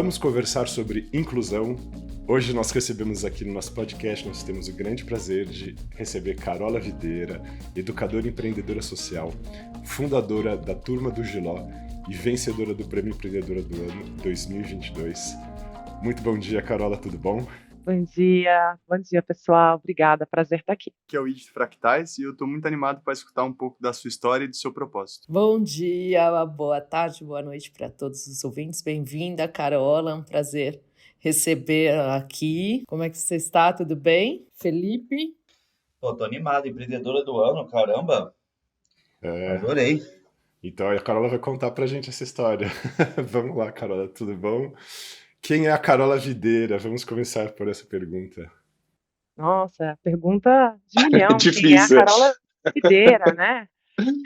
Vamos conversar sobre inclusão. Hoje nós recebemos aqui no nosso podcast, nós temos o grande prazer de receber Carola Videira, educadora e empreendedora social, fundadora da Turma do Giló e vencedora do Prêmio Empreendedora do Ano 2022. Muito bom dia, Carola, tudo bom? Bom dia pessoal, obrigada, prazer estar aqui. Que é o ID Fractais e eu estou muito animado para escutar um pouco da sua história e do seu propósito. Bom dia, boa tarde, boa noite para todos os ouvintes. Bem-vinda, Carola, é um prazer receber aqui. Como é que você está? Tudo bem? Felipe? Tô animado, empreendedora do ano, caramba. Adorei. Então a Carola vai contar pra gente essa história. Vamos lá, Carola, tudo bom? Quem é a Carola Videira? Vamos começar por essa pergunta. Nossa, pergunta de milhão. Difícil. Quem é a Carola Videira, né?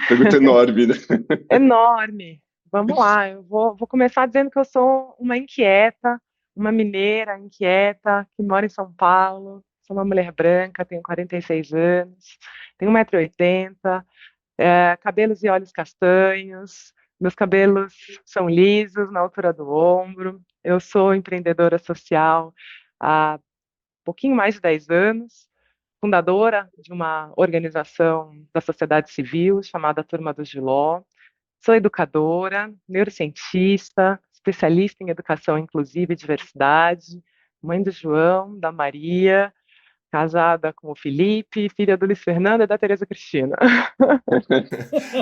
Pergunta enorme, né? Enorme. Vamos lá, eu vou começar dizendo que eu sou uma inquieta, uma mineira inquieta, que mora em São Paulo. Sou uma mulher branca, tenho 46 anos, tenho 1,80 m, cabelos e olhos castanhos, meus cabelos são lisos, na altura do ombro. Eu sou empreendedora social há pouquinho mais de 10 anos, fundadora de uma organização da sociedade civil chamada Turma do Giló. Sou educadora, neurocientista, especialista em educação inclusiva e diversidade, mãe do João, da Maria, casada com o Felipe, filha do Luiz Fernando e da Tereza Cristina.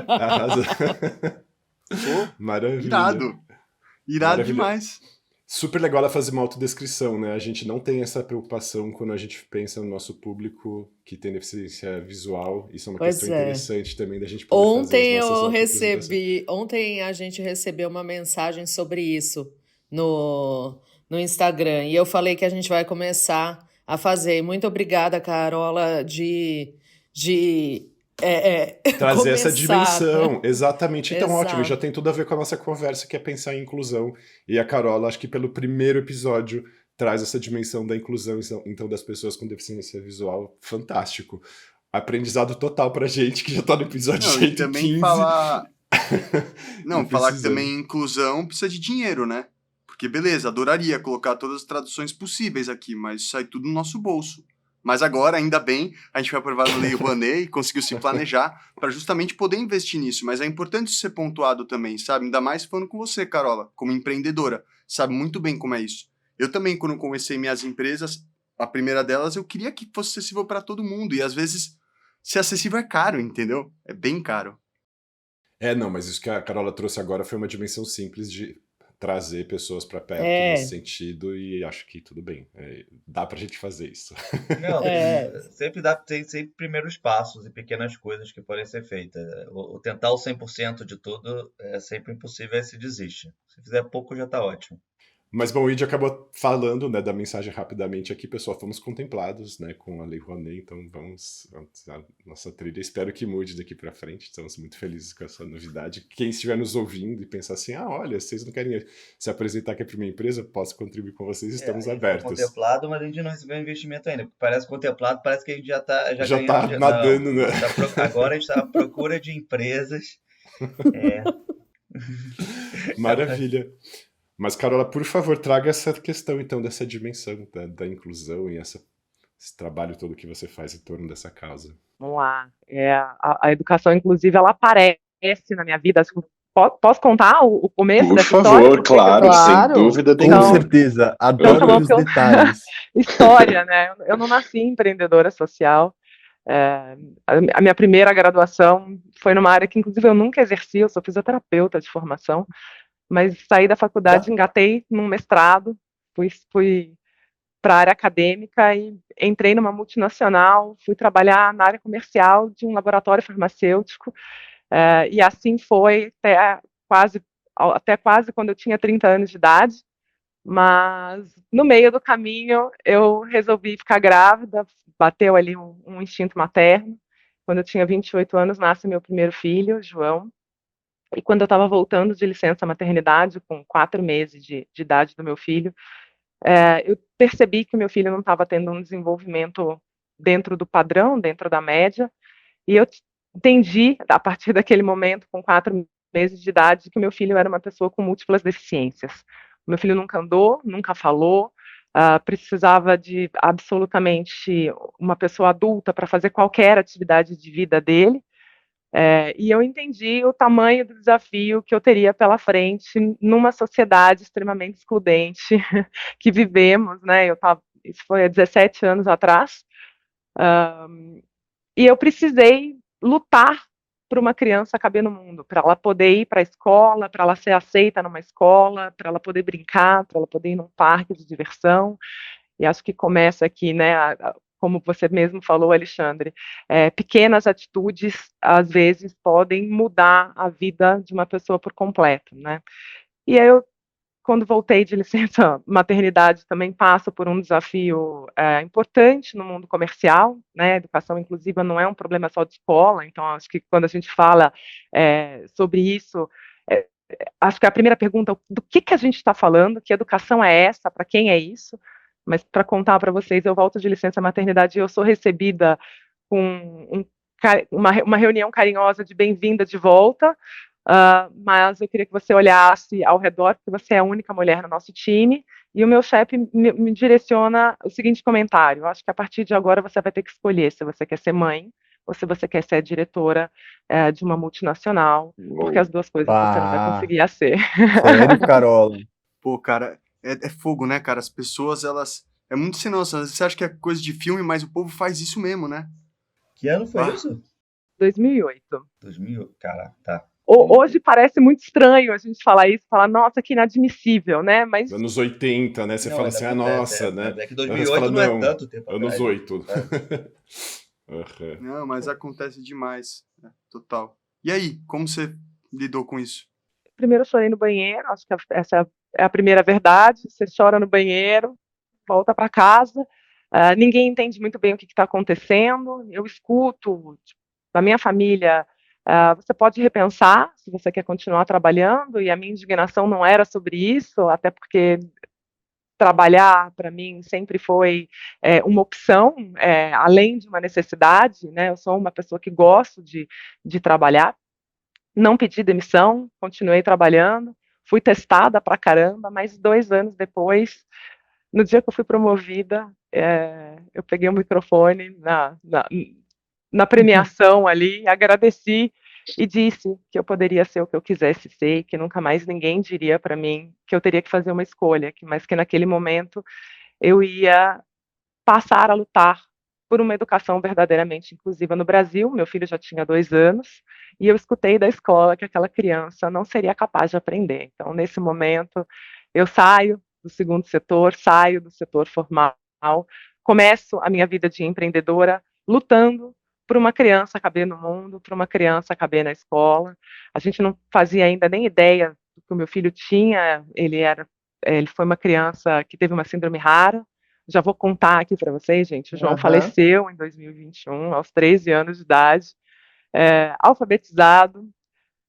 Arrasou. Maravilha. Irado Maravilha. Demais. Super legal ela fazer uma autodescrição, né? A gente não tem essa preocupação quando a gente pensa no nosso público que tem deficiência visual. Isso é uma questão interessante também da gente poder fazer as nossas Ontem a gente recebeu uma mensagem sobre isso no Instagram. E eu falei que a gente vai começar a fazer. Muito obrigada, Carola, de trazer começar, essa dimensão, né? Exatamente. Então, Exato. Ótimo, já tem tudo a ver com a nossa conversa, que é pensar em inclusão. E a Carola, acho que pelo primeiro episódio, traz essa dimensão da inclusão, então, das pessoas com deficiência visual. Fantástico. Aprendizado total pra gente, que já tá no episódio 115. E também falar que também inclusão precisa de dinheiro, né? Porque, beleza, adoraria colocar todas as traduções possíveis aqui, mas sai tudo no nosso bolso. Mas agora, ainda bem, a gente foi aprovado na Lei Rouanet e conseguiu se planejar para justamente poder investir nisso. Mas é importante isso ser pontuado também, sabe? Ainda mais falando com você, Carola, como empreendedora. Sabe muito bem como é isso. Eu também, quando comecei minhas empresas, a primeira delas, eu queria que fosse acessível para todo mundo. E às vezes, ser acessível é caro, entendeu? É bem caro. Não, mas isso que a Carola trouxe agora foi uma dimensão simples de trazer pessoas para perto nesse sentido, e acho que tudo bem. Dá pra gente fazer isso. Não, tem sempre primeiros passos e pequenas coisas que podem ser feitas. O tentar o 100% de tudo é sempre impossível, aí se desiste. Se fizer pouco, já tá ótimo. Mas, bom, o Id acabou falando, né, da mensagem rapidamente aqui, pessoal, fomos contemplados, né, com a Lei Rouanet, então vamos a nossa trilha, espero que mude daqui para frente, estamos muito felizes com essa novidade. Quem estiver nos ouvindo e pensar assim, olha, vocês não querem se apresentar aqui para minha empresa, posso contribuir com vocês, estamos abertos. Contemplado, mas a gente não recebeu investimento ainda, parece contemplado, parece que a gente já tá nadando, né? Agora a gente tá à procura de empresas. Maravilha. Mas, Carola, por favor, traga essa questão, então, dessa dimensão da inclusão e esse trabalho todo que você faz em torno dessa causa. Vamos lá. A educação inclusiva, ela aparece na minha vida. Posso contar o começo dessa história? Por favor, claro, sem dúvida. Com certeza, adoro os detalhes. História, né? Eu não nasci empreendedora social. A minha primeira graduação foi numa área que, inclusive, eu nunca exerci, eu sou fisioterapeuta de formação. Mas saí da faculdade, engatei num mestrado, fui para a área acadêmica e entrei numa multinacional, fui trabalhar na área comercial de um laboratório farmacêutico, e assim foi até quase quando eu tinha 30 anos de idade, mas no meio do caminho eu resolvi ficar grávida, bateu ali um instinto materno. Quando eu tinha 28 anos, nasce meu primeiro filho, João. E quando eu estava voltando de licença maternidade, com 4 meses de idade do meu filho, eu percebi que o meu filho não estava tendo um desenvolvimento dentro do padrão, dentro da média, e eu entendi, a partir daquele momento, com 4 meses de idade, que o meu filho era uma pessoa com múltiplas deficiências. Meu filho nunca andou, nunca falou, precisava de absolutamente uma pessoa adulta para fazer qualquer atividade de vida dele. E eu entendi o tamanho do desafio que eu teria pela frente numa sociedade extremamente excludente que vivemos, né? Isso foi há 17 anos atrás, e eu precisei lutar para uma criança caber no mundo, para ela poder ir para a escola, para ela ser aceita numa escola, para ela poder brincar, para ela poder ir num parque de diversão. E acho que começa aqui, né, como você mesmo falou, Alexandre, pequenas atitudes, às vezes, podem mudar a vida de uma pessoa por completo, né? E aí eu, quando voltei de licença maternidade, também passo por um desafio importante no mundo comercial, né? Educação inclusiva não é um problema só de escola, então acho que quando a gente fala sobre isso, acho que a primeira pergunta, do que a gente está falando, que educação é essa, para quem é isso? Mas para contar para vocês, eu volto de licença maternidade e eu sou recebida com uma reunião carinhosa de bem-vinda de volta, mas eu queria que você olhasse ao redor, porque você é a única mulher no nosso time, e o meu chefe me direciona o seguinte comentário: eu acho que a partir de agora você vai ter que escolher se você quer ser mãe ou se você quer ser diretora de uma multinacional, porque as duas coisas você não vai conseguir ser. Sério, Carola? Pô, cara, é fogo, né, cara? As pessoas, elas... É muito sem noção. Às vezes você acha que é coisa de filme, mas o povo faz isso mesmo, né? Que ano foi isso? 2008. 2000, cara, tá. Hoje parece muito estranho a gente falar isso, falar, nossa, que inadmissível, né? Mas Anos 80, né? Você Não, fala ainda assim, acontece, nossa, né? mas é que Aí você 2008 fala, não é não, tanto tempo anos atrás, né? 8. Aham. Não, mas acontece demais. Total. E aí, como você lidou com isso? primeiro eu chorei no banheiro, acho que essa é a primeira verdade. Você chora no banheiro, volta para casa, ninguém entende muito bem o que está acontecendo. Eu escuto da minha família, você pode repensar se você quer continuar trabalhando, e a minha indignação não era sobre isso, até porque trabalhar para mim sempre foi uma opção, além de uma necessidade, né? Eu sou uma pessoa que gosto de trabalhar. Não pedi demissão, continuei trabalhando, fui testada pra caramba, mas 2 anos depois, no dia que eu fui promovida, eu peguei o microfone na premiação ali, agradeci e disse que eu poderia ser o que eu quisesse ser, que nunca mais ninguém diria para mim que eu teria que fazer uma escolha, mas que naquele momento eu ia passar a lutar por uma educação verdadeiramente inclusiva no Brasil. Meu filho já tinha 2 anos e eu escutei da escola que aquela criança não seria capaz de aprender. Então, nesse momento, eu saio do segundo setor, saio do setor formal, começo a minha vida de empreendedora lutando por uma criança caber no mundo, para uma criança caber na escola. A gente não fazia ainda nem ideia do que o meu filho tinha. Ele foi uma criança que teve uma síndrome rara. Já vou contar aqui para vocês, gente. O João faleceu em 2021, aos 13 anos de idade, alfabetizado,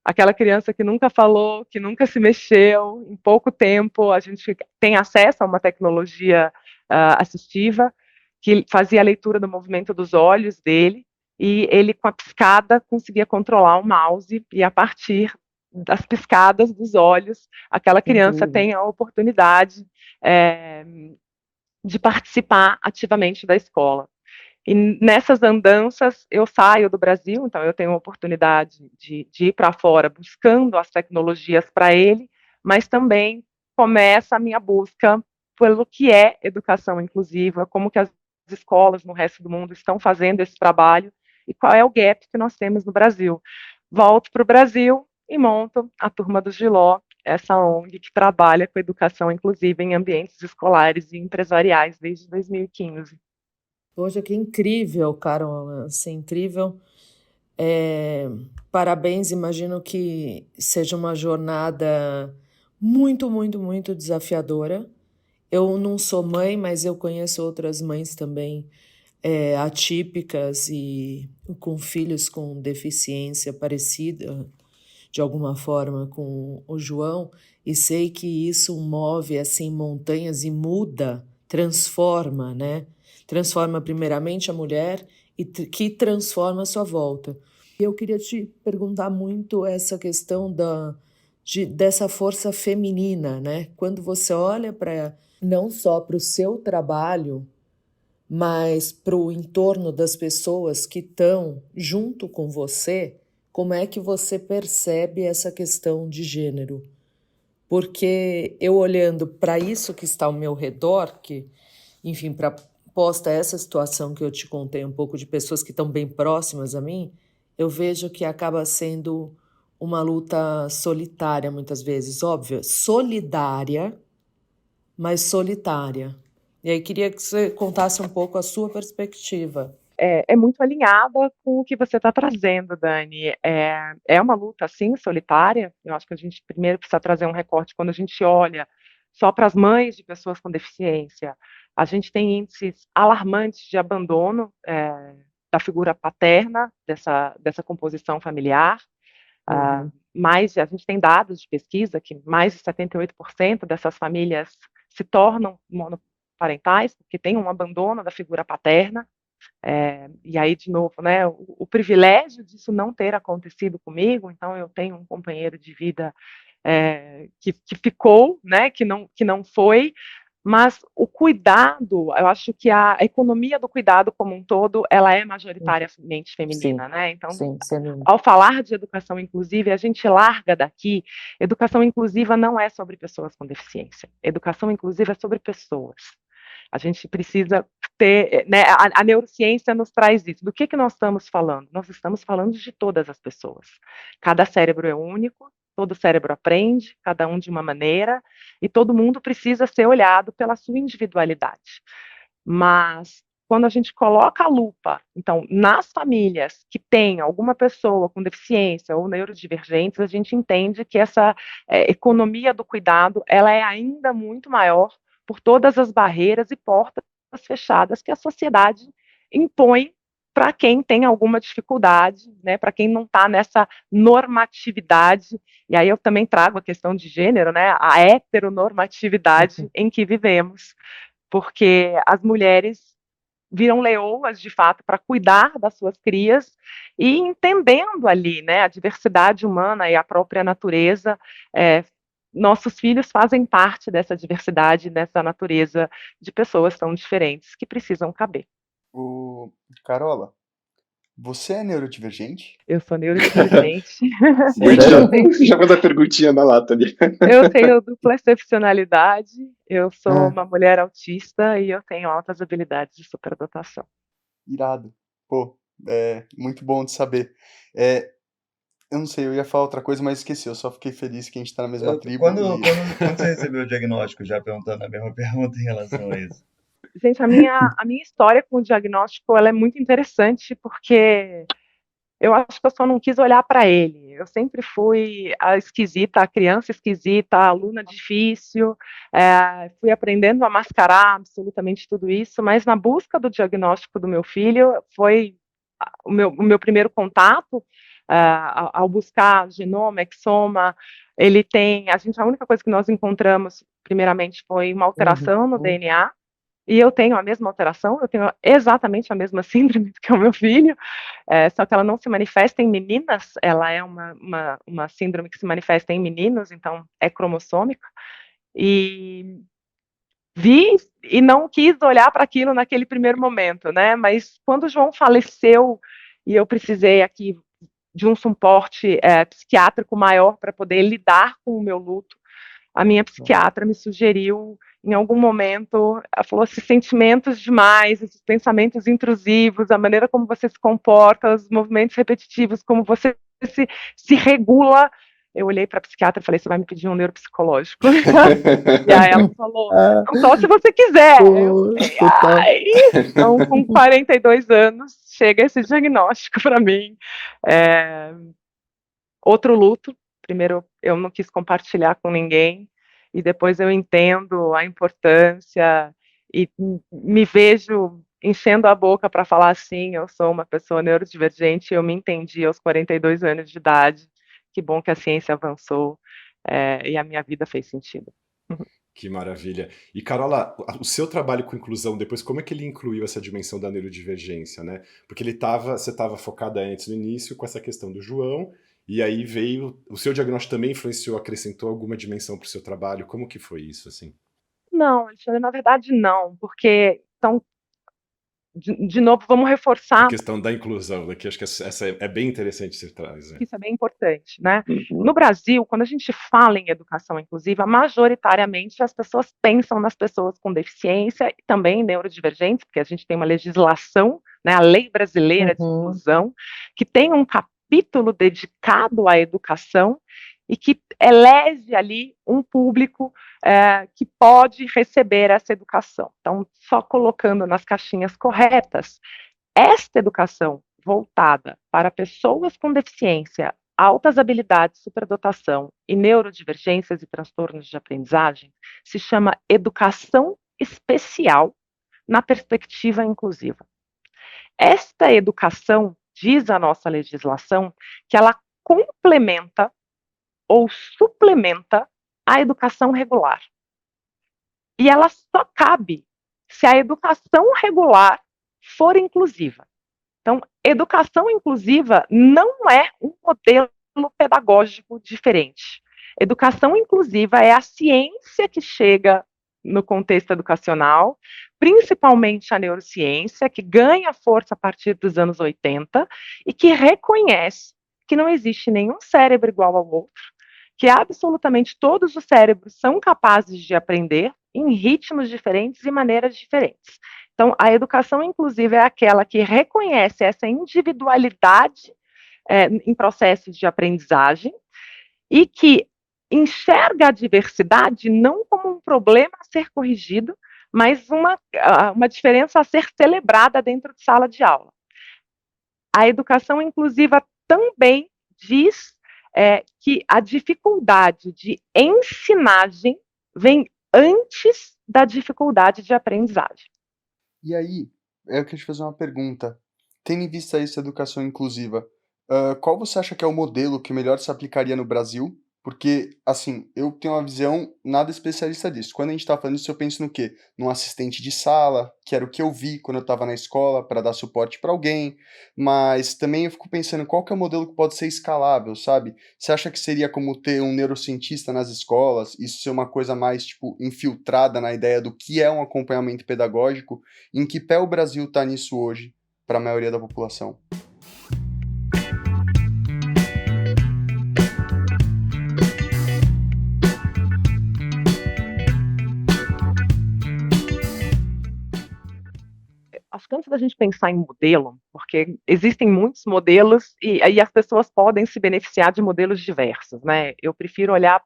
aquela criança que nunca falou, que nunca se mexeu. Em pouco tempo, a gente tem acesso a uma tecnologia assistiva que fazia a leitura do movimento dos olhos dele, e ele, com a piscada, conseguia controlar o mouse, e a partir das piscadas dos olhos, aquela criança tem a oportunidade de participar ativamente da escola. E nessas andanças, eu saio do Brasil, então eu tenho a oportunidade de ir para fora buscando as tecnologias para ele, mas também começa a minha busca pelo que é educação inclusiva, como que as escolas no resto do mundo estão fazendo esse trabalho e qual é o gap que nós temos no Brasil. Volto para o Brasil e monto a Turma do Giló, essa ONG que trabalha com educação inclusiva em ambientes escolares e empresariais desde 2015. Poxa, que incrível, Carola, assim, incrível. Parabéns, imagino que seja uma jornada muito, muito, muito desafiadora. Eu não sou mãe, mas eu conheço outras mães também atípicas e com filhos com deficiência parecida, de alguma forma, com o João, e sei que isso move assim montanhas e muda, transforma, né? Transforma primeiramente a mulher e que transforma a sua volta. Eu queria te perguntar muito essa questão dessa força feminina, né? Quando você olha para não só para o seu trabalho, mas para o entorno das pessoas que estão junto com você, como é que você percebe essa questão de gênero? Porque eu olhando para isso que está ao meu redor, que, enfim, para posta essa situação que eu te contei um pouco de pessoas que estão bem próximas a mim, eu vejo que acaba sendo uma luta solitária muitas vezes, óbvio, solidária, mas solitária. E aí queria que você contasse um pouco a sua perspectiva. É muito alinhada com o que você está trazendo, Dani. É uma luta, assim, solitária. Eu acho que a gente primeiro precisa trazer um recorte quando a gente olha só para as mães de pessoas com deficiência. A gente tem índices alarmantes de abandono da figura paterna, dessa composição familiar. Uhum. Mas a gente tem dados de pesquisa que mais de 78% dessas famílias se tornam monoparentais, porque tem um abandono da figura paterna. E aí, de novo, né, o privilégio disso não ter acontecido comigo, então eu tenho um companheiro de vida que ficou, né, que não foi, mas o cuidado, eu acho que a economia do cuidado como um todo, ela é majoritariamente feminina, Sim, né? Então, sim, sem dúvida. ao falar de educação inclusiva, a gente larga daqui, educação inclusiva não é sobre pessoas com deficiência, educação inclusiva é sobre pessoas. A gente precisa ter, né, a neurociência nos traz isso. Do que nós estamos falando? Nós estamos falando de todas as pessoas. Cada cérebro é único, todo cérebro aprende, cada um de uma maneira, e todo mundo precisa ser olhado pela sua individualidade. Mas quando a gente coloca a lupa, então, nas famílias que têm alguma pessoa com deficiência ou neurodivergentes, a gente entende que essa economia do cuidado, ela é ainda muito maior por todas as barreiras e portas fechadas que a sociedade impõe para quem tem alguma dificuldade, né, para quem não está nessa normatividade, e aí eu também trago a questão de gênero, né, a heteronormatividade em que vivemos, porque as mulheres viram leoas, de fato, para cuidar das suas crias e entendendo ali, né, a diversidade humana e a própria natureza, nossos filhos fazem parte dessa diversidade, dessa natureza de pessoas tão diferentes que precisam caber. Carola, você é neurodivergente? Eu sou neurodivergente. Muito Sério? já manda a perguntinha na lata ali. Eu tenho dupla excepcionalidade, eu sou Ah, uma mulher autista e eu tenho altas habilidades de superdotação. Irado. Pô, muito bom de saber. Eu não sei, eu ia falar outra coisa, mas esqueci. Eu só fiquei feliz que a gente tá na mesma tribo Quando, e... quando você recebeu o diagnóstico, já perguntando a mesma pergunta em relação a isso? Gente, a minha história com o diagnóstico ela é muito interessante porque eu acho que eu só não quis olhar para ele. Eu sempre fui a esquisita, a criança esquisita, a aluna difícil, fui aprendendo a mascarar absolutamente tudo isso, mas na busca do diagnóstico do meu filho foi o meu primeiro contato, ao buscar genoma, exoma, ele tem, a única coisa que nós encontramos, primeiramente, foi uma alteração no DNA, e eu tenho a mesma alteração, eu tenho exatamente a mesma síndrome que o meu filho, só que ela não se manifesta em meninas, ela é uma síndrome que se manifesta em meninos, então é cromossômica, e vi e não quis olhar para aquilo naquele primeiro momento, né? Mas quando o João faleceu e eu precisei aqui de um suporte psiquiátrico maior para poder lidar com o meu luto, a minha psiquiatra me sugeriu, em algum momento, ela falou, esses sentimentos demais, esses pensamentos intrusivos, a maneira como você se comporta, os movimentos repetitivos, como você se regula. Eu olhei para a psiquiatra e falei, você vai me pedir um neuropsicológico. E aí ela falou, só se você quiser. Eu falei, total. então, com 42 anos, chega esse diagnóstico para mim. Outro luto, primeiro eu não quis compartilhar com ninguém, e depois eu entendo a importância e me vejo enchendo a boca para falar assim, eu sou uma pessoa neurodivergente, eu me entendi aos 42 anos de idade, que bom que a ciência avançou, e a minha vida fez sentido. Que maravilha. E Carola, o seu trabalho com inclusão depois, como é que ele incluiu essa dimensão da neurodivergência, né? Porque você estava focada antes no início com essa questão do João, E aí veio, o seu diagnóstico também influenciou, acrescentou alguma dimensão para o seu trabalho? Como que foi isso, assim? Não, Alexandre, na verdade não, porque, então, de novo, vamos A reforçar questão da inclusão, daqui acho que essa é bem interessante você traz, né? que isso é bem importante, né? No Brasil, quando a gente fala em educação inclusiva, majoritariamente as pessoas pensam nas pessoas com deficiência e também neurodivergentes, porque a gente tem uma legislação, né, a Lei Brasileira de Uhum. Inclusão, que tem um capítulo dedicado à educação e que elege ali um público que pode receber essa educação. Então, só colocando nas caixinhas corretas, esta educação voltada para pessoas com deficiência, altas habilidades, superdotação e neurodivergências e transtornos de aprendizagem se chama educação especial na perspectiva inclusiva. Esta educação, diz a nossa legislação, que ela complementa ou suplementa a educação regular. E ela só cabe se a educação regular for inclusiva. Então, educação inclusiva não é um modelo pedagógico diferente. Educação inclusiva é a ciência que chega no contexto educacional, principalmente a neurociência, que ganha força a partir dos anos 80 e que reconhece que não existe nenhum cérebro igual ao outro, que absolutamente todos os cérebros são capazes de aprender em ritmos diferentes e maneiras diferentes. Então, a educação inclusiva é aquela que reconhece essa individualidade em processos de aprendizagem e que enxerga a diversidade não como um problema a ser corrigido, mas uma diferença a ser celebrada dentro de sala de aula. A educação inclusiva também diz que a dificuldade de ensinagem vem antes da dificuldade de aprendizagem. E aí, eu queria te fazer uma pergunta. Tendo em vista isso, a educação inclusiva, qual você acha que é o modelo que melhor se aplicaria no Brasil? Porque, assim, eu tenho uma visão nada especialista disso. Quando a gente tá falando disso, eu penso no quê? Num assistente de sala, que era o que eu vi quando eu estava na escola para dar suporte para alguém, mas também eu fico pensando qual que é o modelo que pode ser escalável, sabe? Você acha que seria como ter um neurocientista nas escolas, isso ser uma coisa mais, tipo, infiltrada na ideia do que é um acompanhamento pedagógico? Em que pé o Brasil está nisso hoje para a maioria da população? Acho que antes da gente pensar em modelo, porque existem muitos modelos e as pessoas podem se beneficiar de modelos diversos, né? Eu prefiro olhar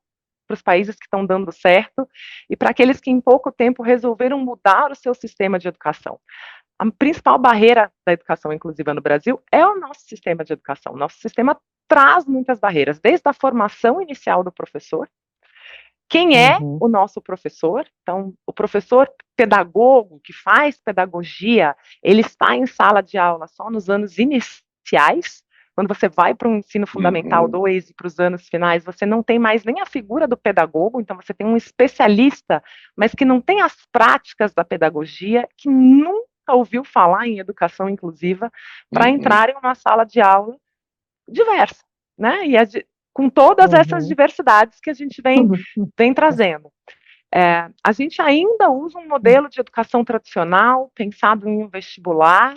para os países que estão dando certo e para aqueles que em pouco tempo resolveram mudar o seu sistema de educação. A principal barreira da educação inclusiva no Brasil é o nosso sistema de educação. Nosso sistema traz muitas barreiras, desde a formação inicial do professor. Quem é o nosso professor? Então, o professor pedagogo que faz pedagogia, ele está em sala de aula só nos anos iniciais. Quando você vai para o ensino fundamental 2 e para os anos finais, você não tem mais nem a figura do pedagogo, então você tem um especialista, mas que não tem as práticas da pedagogia, que nunca ouviu falar em educação inclusiva, para entrar em uma sala de aula diversa, né? E com todas essas diversidades que a gente vem trazendo. A gente ainda usa um modelo de educação tradicional, pensado em um vestibular,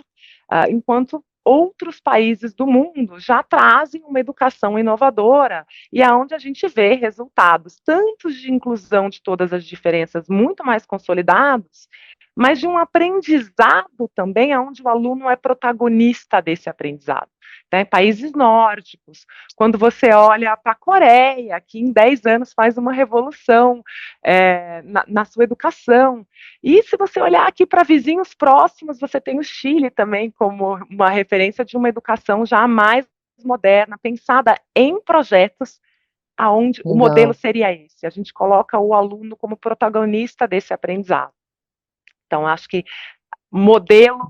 enquanto outros países do mundo já trazem uma educação inovadora e aonde a gente vê resultados tanto de inclusão de todas as diferenças muito mais consolidados, mas de um aprendizado também onde o aluno é protagonista desse aprendizado. Né? Países nórdicos, quando você olha para a Coreia, que em 10 anos faz uma revolução na sua educação. E se você olhar aqui para vizinhos próximos, você tem o Chile também como uma referência de uma educação já mais moderna, pensada em projetos aonde o modelo seria esse. A gente coloca o aluno como protagonista desse aprendizado. Então, acho que modelo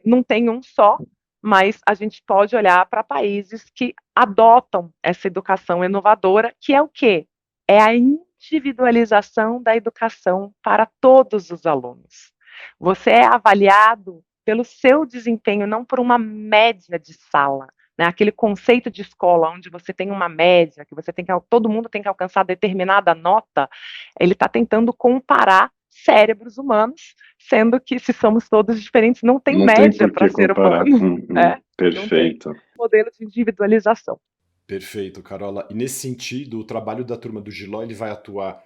não tem um só, mas a gente pode olhar para países que adotam essa educação inovadora, que é o quê? É a individualização da educação para todos os alunos. Você é avaliado pelo seu desempenho, não por uma média de sala, né, aquele conceito de escola onde você tem uma média, que você tem que, todo mundo tem que alcançar determinada nota, ele está tentando comparar cérebros humanos, sendo que se somos todos diferentes, não tem Não média por para que ser comparar. humano. Não tem Perfeito. modelo de individualização. Perfeito, Carola. E nesse sentido, o trabalho da turma do Giló, ele vai atuar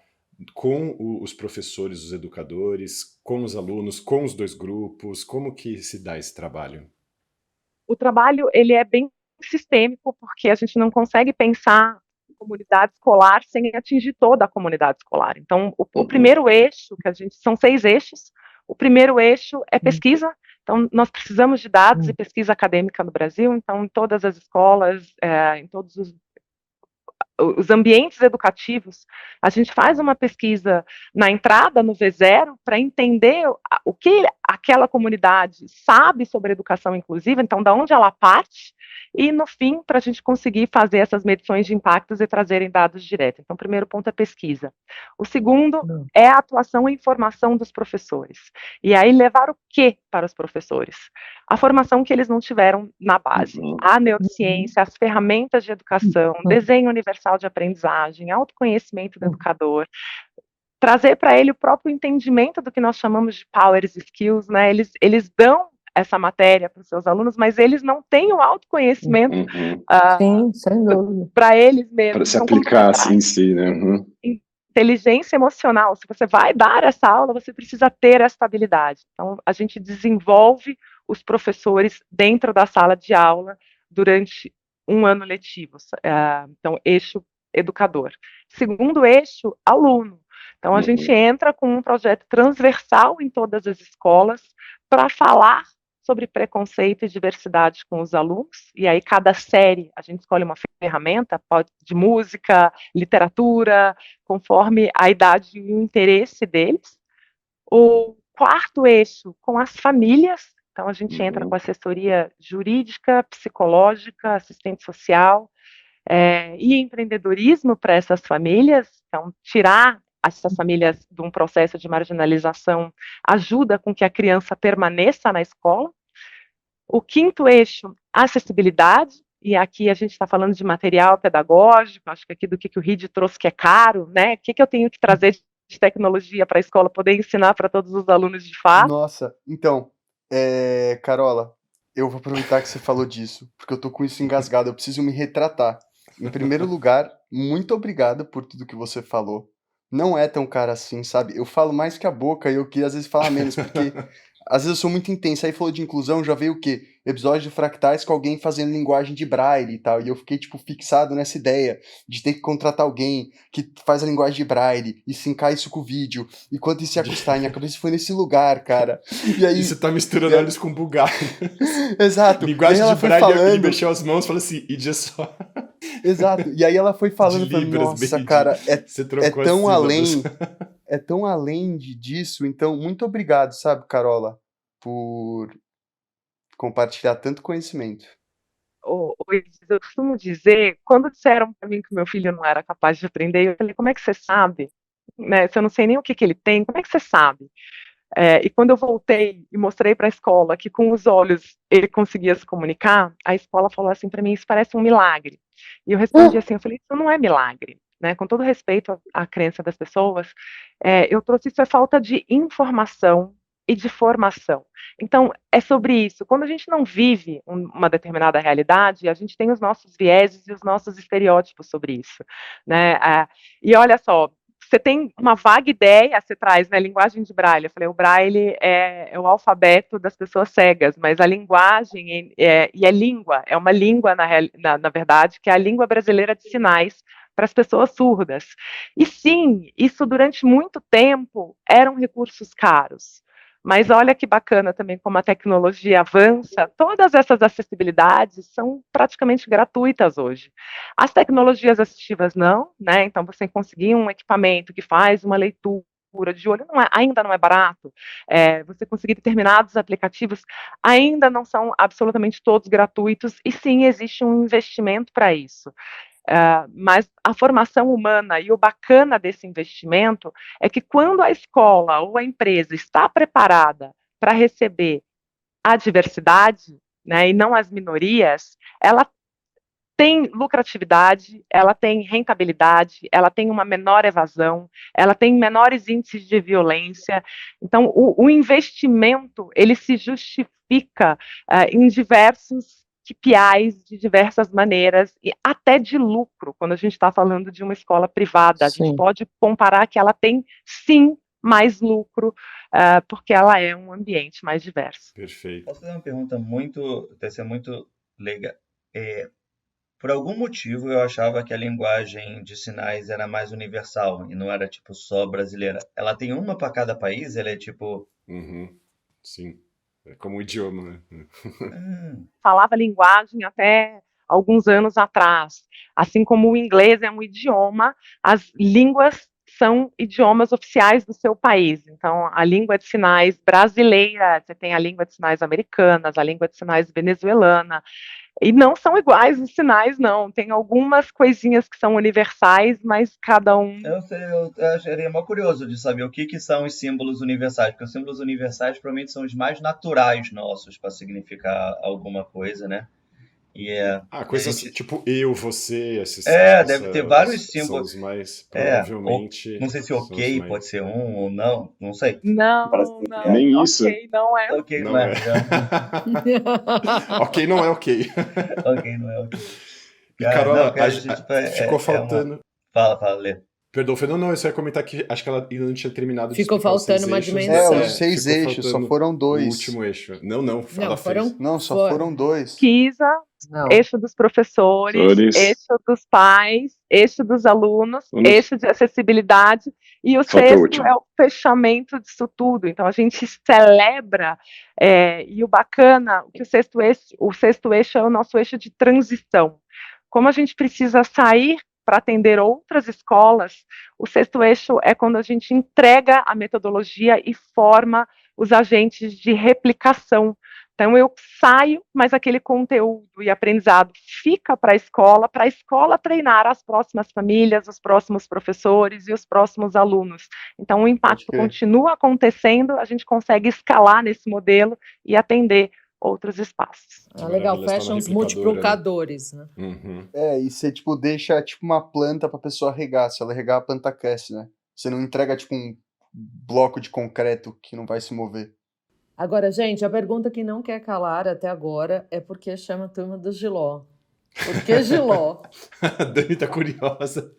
com os professores, os educadores, com os alunos, com os dois grupos? Como que se dá esse trabalho? O trabalho, ele é bem sistêmico, porque a gente não consegue pensar comunidade escolar sem atingir toda a comunidade escolar. Então, o primeiro eixo, que a gente, são 6 eixos, o primeiro eixo é pesquisa. Então, nós precisamos de dados e pesquisa acadêmica no Brasil. Então, em todas as escolas, em todos os ambientes educativos, a gente faz uma pesquisa na entrada, no V0, para entender o que aquela comunidade sabe sobre educação inclusiva, então, da onde ela parte, e, no fim, para a gente conseguir fazer essas medições de impactos e trazerem dados diretos. Então, o primeiro ponto é pesquisa. O segundo é a atuação e informação dos professores. E aí, levar o quê para os professores? A formação que eles não tiveram na base. A neurociência, as ferramentas de educação, desenho universal de aprendizagem, autoconhecimento do educador, trazer para ele o próprio entendimento do que nós chamamos de powers skills, né? Eles dão essa matéria para os seus alunos, mas eles não têm o autoconhecimento Sim, sem dúvida. para eles mesmos. Para se aplicar assim em si, né? Inteligência emocional, se você vai dar essa aula, você precisa ter essa habilidade. Então, a gente desenvolve os professores dentro da sala de aula durante um ano letivo. Então, eixo educador. Segundo eixo, aluno. Então, a gente entra com um projeto transversal em todas as escolas para falar sobre preconceito e diversidade com os alunos, e aí cada série a gente escolhe uma ferramenta, pode de música, literatura, conforme a idade e o interesse deles. O quarto eixo, com as famílias, então a gente entra com assessoria jurídica, psicológica, assistente social, e empreendedorismo para essas famílias, então tirar essas famílias de um processo de marginalização ajuda com que a criança permaneça na escola. O quinto eixo, acessibilidade, e aqui a gente está falando de material pedagógico, acho que aqui do que o RID trouxe que é caro, né? O que eu tenho que trazer de tecnologia para a escola poder ensinar para todos os alunos de fato? Nossa, então, Carola, eu vou aproveitar que você falou disso, porque eu tô com isso engasgado, eu preciso me retratar. Em primeiro lugar, muito obrigado por tudo que você falou. Não é tão caro assim, sabe? Eu falo mais que a boca e eu queria às vezes falar menos, porque às vezes eu sou muito intenso. Aí falou de inclusão, já veio o quê? Episódio de Fractais com alguém fazendo linguagem de Braille e tal. E eu fiquei, tipo, fixado nessa ideia de ter que contratar alguém que faz a linguagem de Braille e sincar isso com o vídeo. E quanto isso ia custar? Minha cabeça foi nesse lugar, cara. E aí... E você tá misturando olhos com bugalhos. Exato. Linguagem de Braille, falando... ele mexeu as mãos e falou assim, e já só... Exato. E aí ela foi falando, nossa, cara, é tão além... É tão além disso. Então, muito obrigado, sabe, Carola, por compartilhar tanto conhecimento. Eu costumo dizer, quando disseram para mim que o meu filho não era capaz de aprender, eu falei, como é que você sabe? Né, se eu não sei nem o que ele tem, como é que você sabe? E quando eu voltei e mostrei para a escola que com os olhos ele conseguia se comunicar, a escola falou assim para mim, isso parece um milagre. E eu respondi assim, eu falei, isso não é milagre. Né, com todo respeito à crença das pessoas, eu trouxe isso, é falta de informação e de formação. Então, é sobre isso. Quando a gente não vive uma determinada realidade, a gente tem os nossos vieses e os nossos estereótipos sobre isso. Né? E olha só, você tem uma vaga ideia, você traz, né, linguagem de Braille. Eu falei, o Braille é o alfabeto das pessoas cegas, mas a linguagem e a língua, é uma língua, na verdade, que é a língua brasileira de sinais, para as pessoas surdas. E sim, isso durante muito tempo eram recursos caros. Mas olha que bacana também como a tecnologia avança, todas essas acessibilidades são praticamente gratuitas hoje. As tecnologias assistivas não, né? Então você conseguir um equipamento que faz uma leitura de olho ainda não é barato. Você conseguir determinados aplicativos ainda não são absolutamente todos gratuitos, e sim existe um investimento para isso. Mas a formação humana e o bacana desse investimento é que quando a escola ou a empresa está preparada para receber a diversidade, né, e não as minorias, ela tem lucratividade, ela tem rentabilidade, ela tem uma menor evasão, ela tem menores índices de violência. Então, o investimento, ele se justifica em diversos KPIs, de diversas maneiras, e até de lucro, quando a gente está falando de uma escola privada. A gente Sim. pode comparar que ela tem, sim, mais lucro, porque ela é um ambiente mais diverso. Perfeito. Posso fazer uma pergunta deve ser muito legal. Por algum motivo eu achava que a linguagem de sinais era mais universal e não era tipo só brasileira. Ela tem uma para cada país? Ela é tipo. Uhum. Sim. É como o idioma, né? Falava linguagem até alguns anos atrás. Assim como o inglês é um idioma, as línguas são idiomas oficiais do seu país. Então, a língua de sinais brasileira, você tem a língua de sinais americana, a língua de sinais venezuelana, e não são iguais os sinais, não. Tem algumas coisinhas que são universais, mas cada um. Eu acharia mó curioso de saber o que são os símbolos universais, porque os símbolos universais provavelmente são os mais naturais nossos para significar alguma coisa, né? Coisas tipo eu, você, esses deve ter vários são símbolos. os mais, Ou provavelmente, não sei se são os ok mais... pode ser um ou não, não sei. Não, Nem isso. ok, não é. Ok, Não é. Ok, não é ok. Ok, não é ok. E Carola, ficou Uma... faltando... Fala, Lê. Perdão, Fernando, não, eu só ia comentar que acho que ela ainda não tinha terminado de Ficou explicar os faltando 6 uma eixos. dimensão. Os 6 ficou eixos, só faltando foram o 2. último eixo. Não, ela Não, fez. Não, só foram 2. Pesquisa, Não. eixo dos professores, eixo dos pais, eixo dos alunos, eixo de acessibilidade, e o Falta o sexto último. é o fechamento disso tudo. Então, a gente celebra, e o bacana, que o sexto eixo é o nosso eixo de transição. Como a gente precisa sair para atender outras escolas, o sexto eixo é quando a gente entrega a metodologia e forma os agentes de replicação. Então, eu saio, mas aquele conteúdo e aprendizado fica para a escola treinar as próximas famílias, os próximos professores e os próximos alunos. Então, o impacto continua acontecendo, a gente consegue escalar nesse modelo e atender outros espaços. Legal, fecha uns multiplicadores, né? Uhum. E você, deixa, uma planta pra pessoa regar. Se ela regar, a planta cresce, né? Você não entrega, um bloco de concreto que não vai se mover. Agora, gente, a pergunta que não quer calar até agora é por que chama a turma do Giló? Por que Giló? A Dani tá curiosa.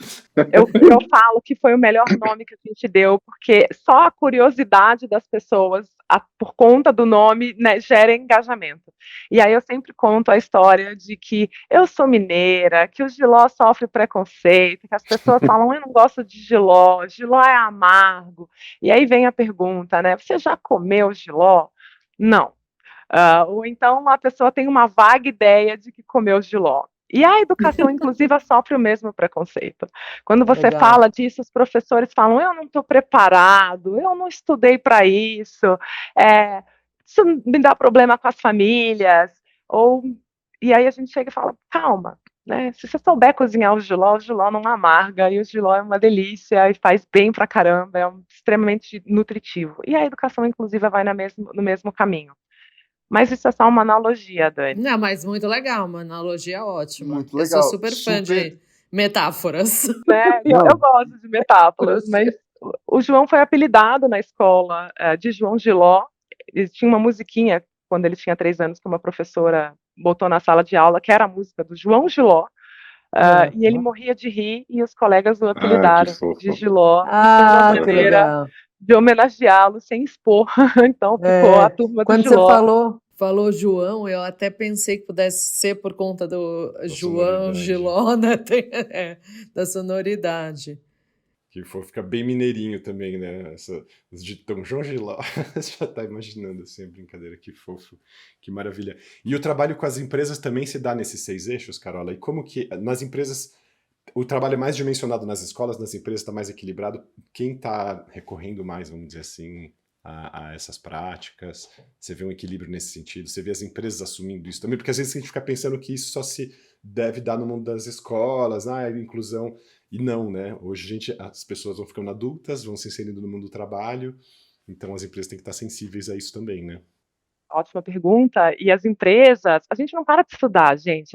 Eu falo que foi o melhor nome que a gente deu, porque só a curiosidade das pessoas, por conta do nome, né, gera engajamento. E aí eu sempre conto a história de que eu sou mineira, que o Giló sofre preconceito, que as pessoas falam, eu não gosto de Giló é amargo. E aí vem a pergunta, né, você já comeu Giló? Não. Ou então a pessoa tem uma vaga ideia de que comeu Giló. E a educação inclusiva sofre o mesmo preconceito. Quando você fala disso, os professores falam, eu não estou preparado, eu não estudei para isso, isso me dá problema com as famílias. E aí a gente chega e fala, calma, né? Se você souber cozinhar o Giló não amarga, e o Giló é uma delícia e faz bem pra caramba, é extremamente nutritivo. E a educação inclusiva vai no mesmo caminho. Mas isso é só uma analogia, Dani. Não, mas muito legal, uma analogia ótima. Muito legal. Eu sou super fã de metáforas. Né? Eu gosto de metáforas, mas o João foi apelidado na escola de João Giló. Ele tinha uma musiquinha, quando ele tinha 3 anos, que uma professora botou na sala de aula, que era a música do João Giló. E ele morria de rir, e os colegas o apelidaram de Giló. Que legal. De homenageá-lo sem expor. Então ficou a turma do Quando Giló. Quando você falou João, eu até pensei que pudesse ser por conta do João Giló, né? Da sonoridade. Que fica bem mineirinho também, né? Os ditão João Giló. Você já tá imaginando, assim, a brincadeira. Que fofo, que maravilha. E o trabalho com as empresas também se dá nesses 6 eixos, Carola? E como que nas empresas... O trabalho é mais dimensionado nas escolas, nas empresas está mais equilibrado. Quem está recorrendo mais, vamos dizer assim, a essas práticas? Você vê um equilíbrio nesse sentido? Você vê as empresas assumindo isso também? Porque às vezes a gente fica pensando que isso só se deve dar no mundo das escolas, inclusão. E não, né? Hoje as pessoas vão ficando adultas, vão se inserindo no mundo do trabalho, então as empresas têm que estar sensíveis a isso também, né? ótima pergunta. E as empresas, a gente não para de estudar, gente.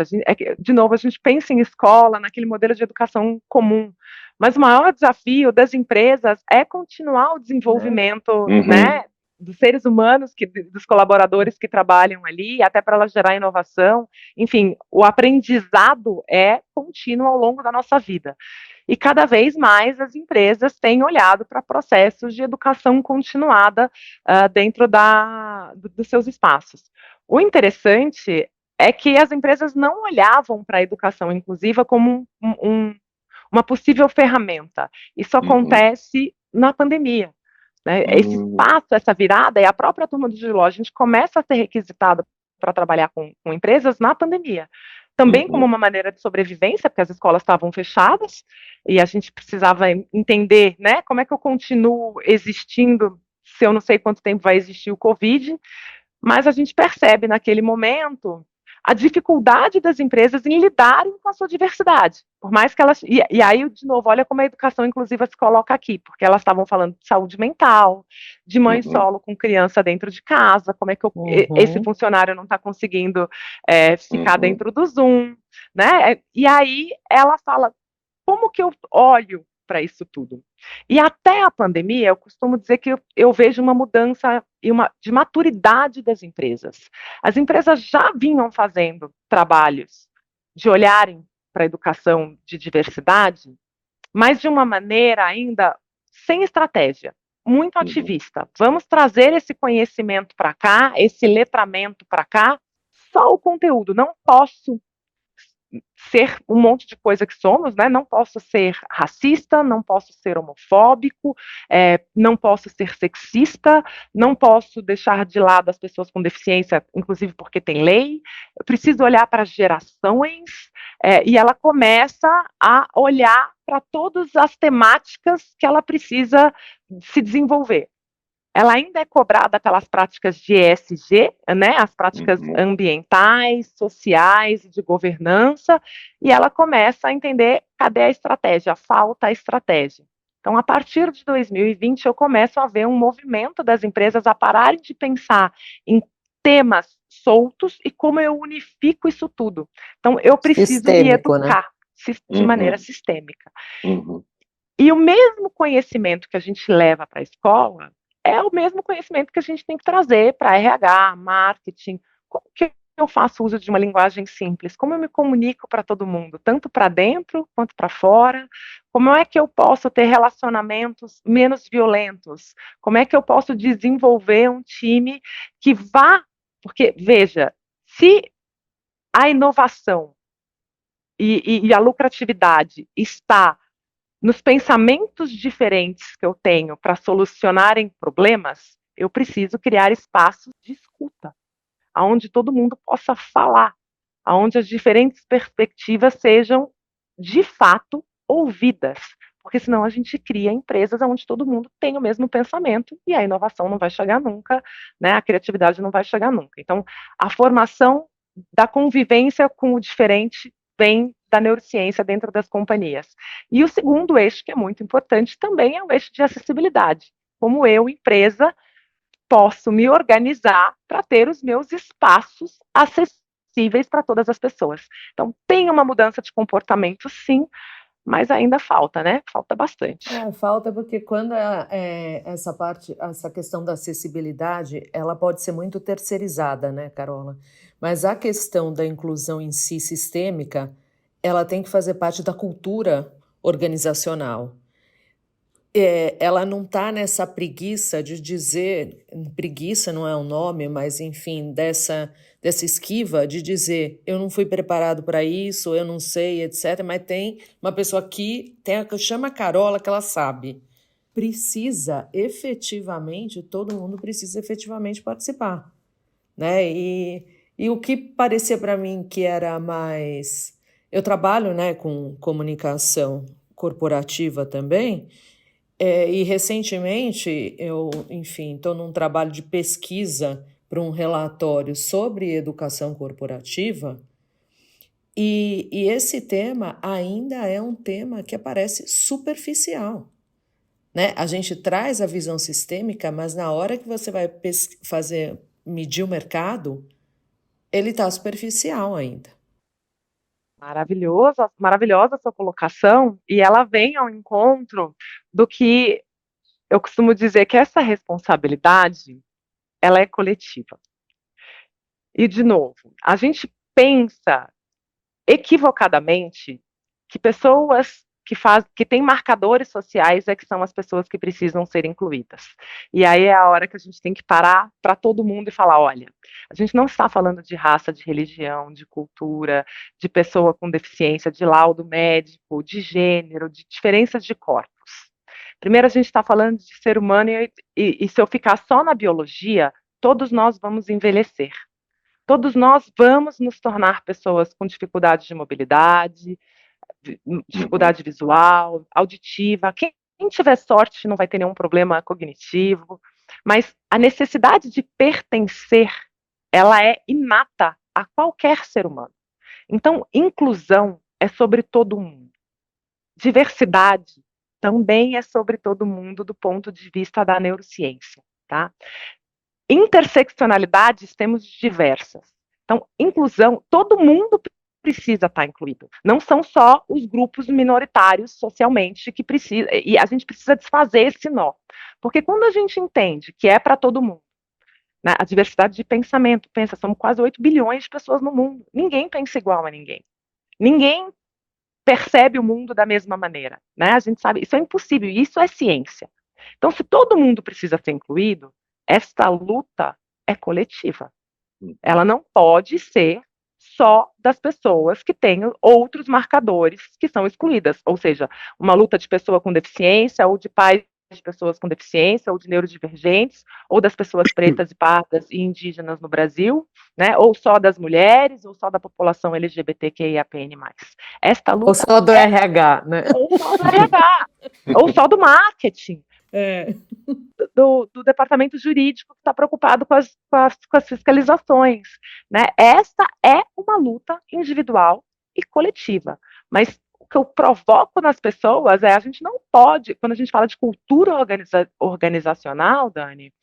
De novo, a gente pensa em escola, naquele modelo de educação comum. Mas o maior desafio das empresas é continuar o desenvolvimento, né, dos seres humanos, dos colaboradores que trabalham ali, até para ela gerar inovação. Enfim, o aprendizado é contínuo ao longo da nossa vida. E cada vez mais as empresas têm olhado para processos de educação continuada dentro dos seus espaços. O interessante é que as empresas não olhavam para a educação inclusiva como uma possível ferramenta. Isso acontece na pandemia. Né? Esse espaço, essa virada, e a própria turma do Giló, a gente começa a ser requisitado para trabalhar com empresas na pandemia. Também como uma maneira de sobrevivência, porque as escolas estavam fechadas, e a gente precisava entender, né, como é que eu continuo existindo se eu não sei quanto tempo vai existir o Covid, mas a gente percebe naquele momento a dificuldade das empresas em lidarem com a sua diversidade, por mais que elas... E aí, de novo, olha como a educação inclusiva se coloca aqui, porque elas estavam falando de saúde mental, de mãe solo com criança dentro de casa, como é que esse funcionário não está conseguindo ficar dentro do Zoom, né? E aí ela fala, como que eu olho para isso tudo? E até a pandemia, eu costumo dizer que eu vejo uma mudança de maturidade das empresas. As empresas já vinham fazendo trabalhos de olharem para a educação de diversidade, mas de uma maneira ainda sem estratégia, muito ativista. Vamos trazer esse conhecimento para cá, esse letramento para cá, só o conteúdo. Não posso ser um monte de coisa que somos, né? Não posso ser racista, não posso ser homofóbico, não posso ser sexista, não posso deixar de lado as pessoas com deficiência, inclusive porque tem lei. Eu preciso olhar para as gerações, e ela começa a olhar para todas as temáticas que ela precisa se desenvolver. Ela ainda é cobrada pelas práticas de ESG, né, as práticas ambientais, sociais e de governança, e ela começa a entender cadê a estratégia, falta a estratégia. Então, a partir de 2020, eu começo a ver um movimento das empresas a pararem de pensar em temas soltos e como eu unifico isso tudo. Então, eu preciso me educar, né? De maneira sistêmica. E o mesmo conhecimento que a gente leva para a escola é o mesmo conhecimento que a gente tem que trazer para RH, marketing. Como que eu faço uso de uma linguagem simples? Como eu me comunico para todo mundo, tanto para dentro quanto para fora? Como é que eu posso ter relacionamentos menos violentos? Como é que eu posso desenvolver um time que vá... Porque, veja, se a inovação e a lucratividade está nos pensamentos diferentes que eu tenho para solucionarem problemas, eu preciso criar espaços de escuta, onde todo mundo possa falar, onde as diferentes perspectivas sejam, de fato, ouvidas. Porque senão a gente cria empresas onde todo mundo tem o mesmo pensamento e a inovação não vai chegar nunca, né? A criatividade não vai chegar nunca. Então, a formação da convivência com o diferente vem da neurociência dentro das companhias. E o segundo eixo, que é muito importante, também é o eixo de acessibilidade. Como eu, empresa, posso me organizar para ter os meus espaços acessíveis para todas as pessoas. Então, tem uma mudança de comportamento, sim, mas ainda falta, né? Falta bastante. Falta porque quando essa questão da acessibilidade, ela pode ser muito terceirizada, né, Carola? Mas a questão da inclusão em si sistêmica, ela tem que fazer parte da cultura organizacional. Ela não está nessa preguiça de dizer, preguiça não é um nome, mas enfim, dessa esquiva de dizer, eu não fui preparado para isso, eu não sei, etc. Mas tem uma pessoa aqui, chama a Carola, que ela sabe. Precisa efetivamente, todo mundo precisa efetivamente participar, né? E o que parecia para mim que era mais... Eu trabalho, né, com comunicação corporativa também, e recentemente eu, enfim, estou num trabalho de pesquisa para um relatório sobre educação corporativa, e esse tema ainda é um tema que aparece superficial, né? A gente traz a visão sistêmica, mas na hora que você vai medir o mercado, ele está superficial ainda. Maravilhosa a sua colocação, e ela vem ao encontro do que eu costumo dizer que essa responsabilidade, ela é coletiva. E, de novo, a gente pensa equivocadamente que pessoas que têm marcadores sociais é que são as pessoas que precisam ser incluídas. E aí é a hora que a gente tem que parar para todo mundo e falar, olha, a gente não está falando de raça, de religião, de cultura, de pessoa com deficiência, de laudo médico, de diferenças de corpos. Primeiro a gente está falando de ser humano e se eu ficar só na biologia, todos nós vamos envelhecer. Todos nós vamos nos tornar pessoas com dificuldade de mobilidade, dificuldade visual, auditiva. Quem tiver sorte não vai ter nenhum problema cognitivo, mas a necessidade de pertencer, ela é inata a qualquer ser humano. Então, inclusão é sobre todo mundo. Diversidade também é sobre todo mundo do ponto de vista da neurociência, tá? Interseccionalidades temos diversas. Então, inclusão, todo mundo precisa estar incluído. Não são só os grupos minoritários socialmente que precisam, e a gente precisa desfazer esse nó. Porque quando a gente entende que é para todo mundo, né, a diversidade de pensamento, somos quase 8 bilhões de pessoas no mundo. Ninguém pensa igual a ninguém. Ninguém percebe o mundo da mesma maneira, né? A gente sabe, isso é impossível, e isso é ciência. Então, se todo mundo precisa ser incluído, esta luta é coletiva. Ela não pode ser só das pessoas que têm outros marcadores que são excluídas, ou seja, uma luta de pessoa com deficiência, ou de pais de pessoas com deficiência, ou de neurodivergentes, ou das pessoas pretas e pardas e indígenas no Brasil, né? Ou só das mulheres, ou só da população LGBTQIAPN+. Esta luta ou só do RH, né? Ou só do RH, ou só do marketing. Do departamento jurídico que está preocupado com as fiscalizações, né? Esta é uma luta individual e coletiva, mas o que eu provoco nas pessoas a gente não pode, quando a gente fala de cultura organizacional, Dani,